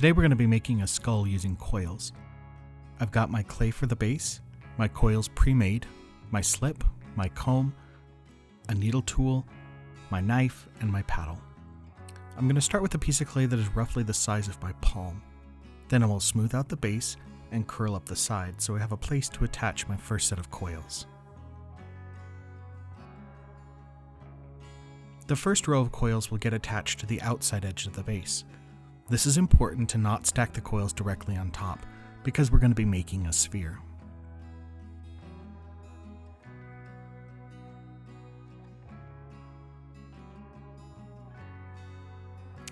Today we're going to be making a skull using coils. I've got my clay for the base, my coils pre-made, my slip, my comb, a needle tool, my knife, and my paddle. I'm going to start with a piece of clay that is roughly the size of my palm. Then I will smooth out the base and curl up the sides so I have a place to attach my first set of coils. The first row of coils will get attached to the outside edge of the base. This is important to not stack the coils directly on top, because we're going to be making a sphere.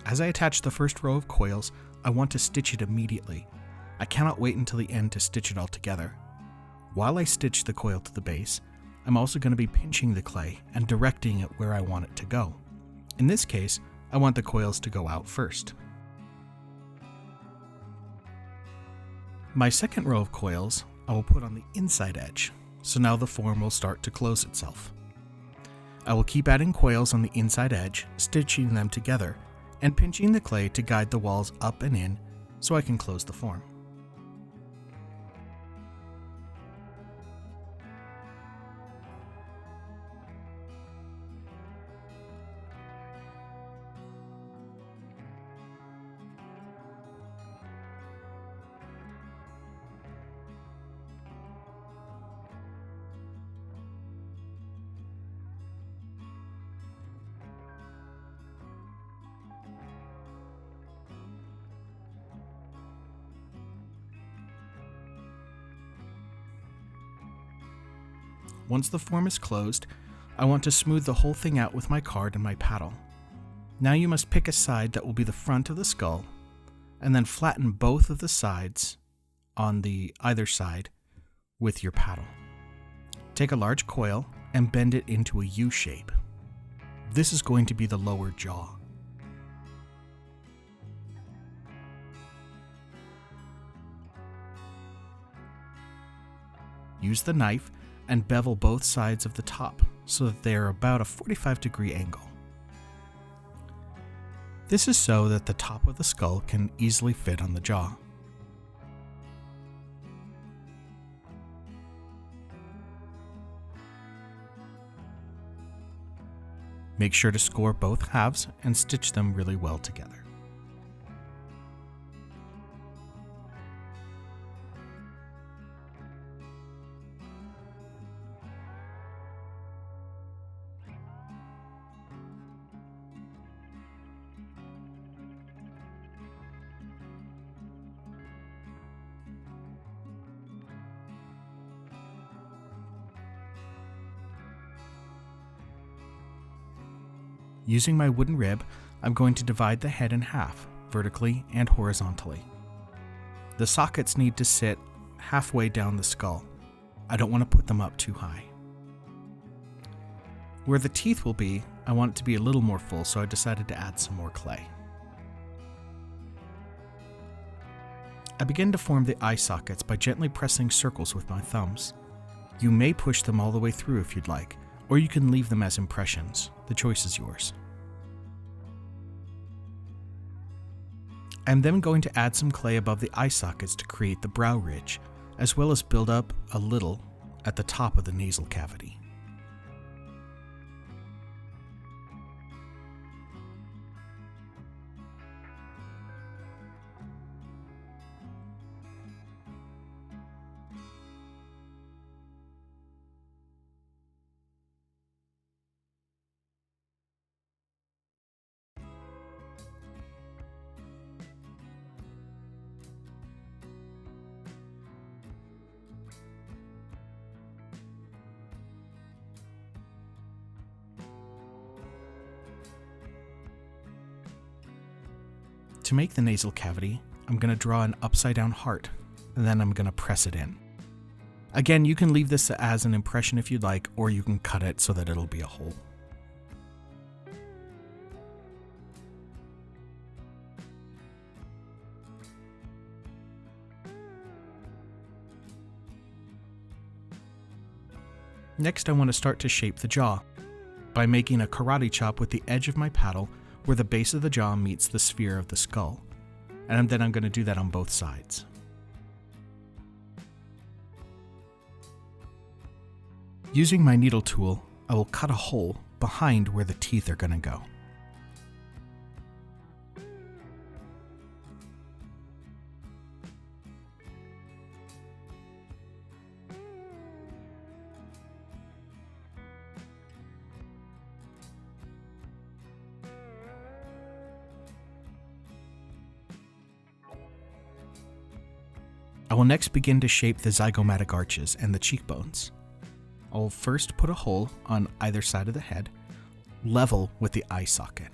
As I attach the first row of coils, I want to stitch it immediately. I cannot wait until the end to stitch it all together. While I stitch the coil to the base, I'm also going to be pinching the clay and directing it where I want it to go. In this case, I want the coils to go out first. My second row of coils I will put on the inside edge, so now the form will start to close itself. I will keep adding coils on the inside edge, stitching them together, and pinching the clay to guide the walls up and in so I can close the form. Once the form is closed, I want to smooth the whole thing out with my card and my paddle. Now you must pick a side that will be the front of the skull, and then flatten both of the sides on the either side with your paddle. Take a large coil and bend it into a U shape. This is going to be the lower jaw. Use the knife and bevel both sides of the top so that they are about a 45-degree angle. This is so that the top of the skull can easily fit on the jaw. Make sure to score both halves and stitch them really well together. Using my wooden rib, I'm going to divide the head in half, vertically and horizontally. The sockets need to sit halfway down the skull. I don't want to put them up too high. Where the teeth will be, I want it to be a little more full, so I decided to add some more clay. I begin to form the eye sockets by gently pressing circles with my thumbs. You may push them all the way through if you'd like, or you can leave them as impressions. The choice is yours. I'm then going to add some clay above the eye sockets to create the brow ridge, as well as build up a little at the top of the nasal cavity. To make the nasal cavity, I'm going to draw an upside down heart, and then I'm going to press it in. Again, you can leave this as an impression if you'd like, or you can cut it so that it'll be a hole. Next, I want to start to shape the jaw by making a karate chop with the edge of my paddle where the base of the jaw meets the sphere of the skull. and then I'm going to do that on both sides. Using my needle tool, I will cut a hole behind where the teeth are going to go. I will next begin to shape the zygomatic arches and the cheekbones. I will first put a hole on either side of the head, level with the eye socket.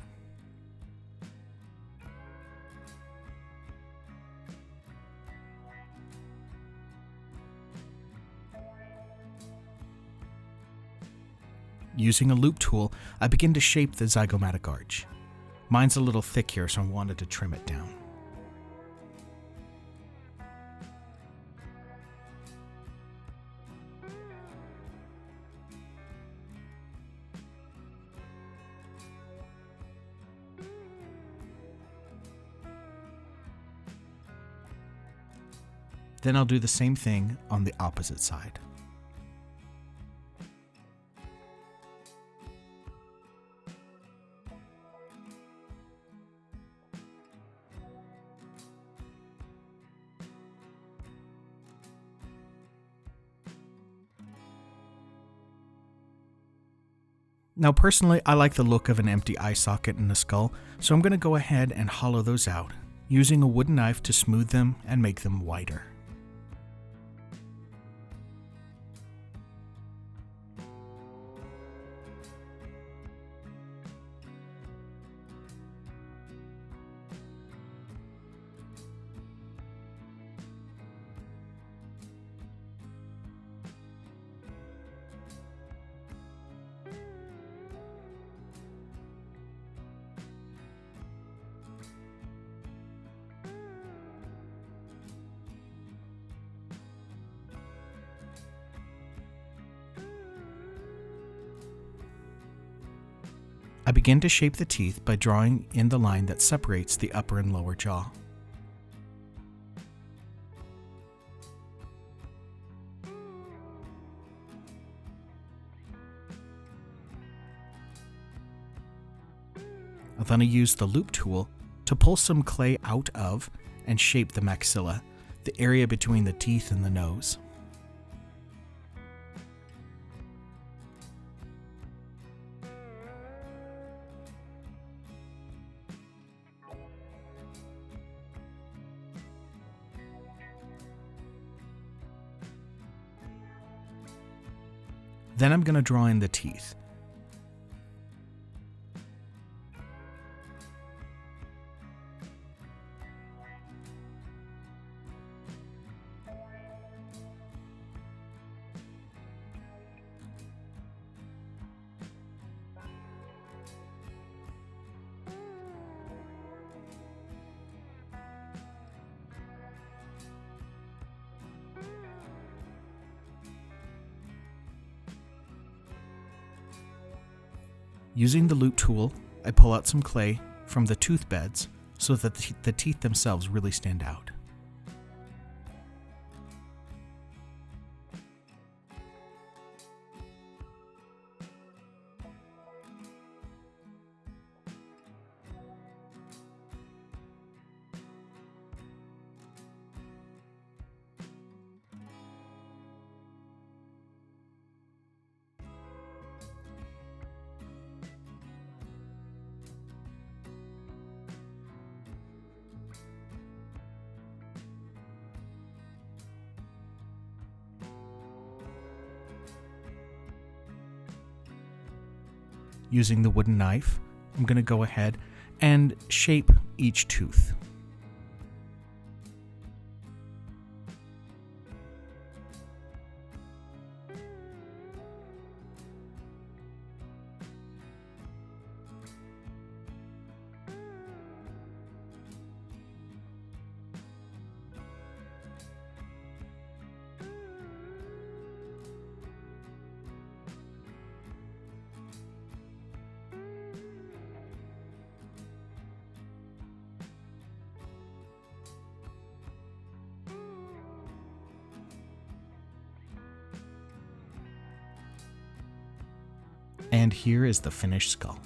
Using a loop tool, I begin to shape the zygomatic arch. Mine's a little thick here, so I wanted to trim it down. Then I'll do the same thing on the opposite side. Now personally, I like the look of an empty eye socket in the skull, so I'm going to go ahead and hollow those out, using a wooden knife to smooth them and make them wider. I begin to shape the teeth by drawing in the line that separates the upper and lower jaw. Then I use the loop tool to pull some clay out of and shape the maxilla, the area between the teeth and the nose. Then I'm going to draw in the teeth. Using the loop tool, I pull out some clay from the tooth beds so that the teeth themselves really stand out. Using the wooden knife, I'm going to go ahead and shape each tooth. And here is the finished skull.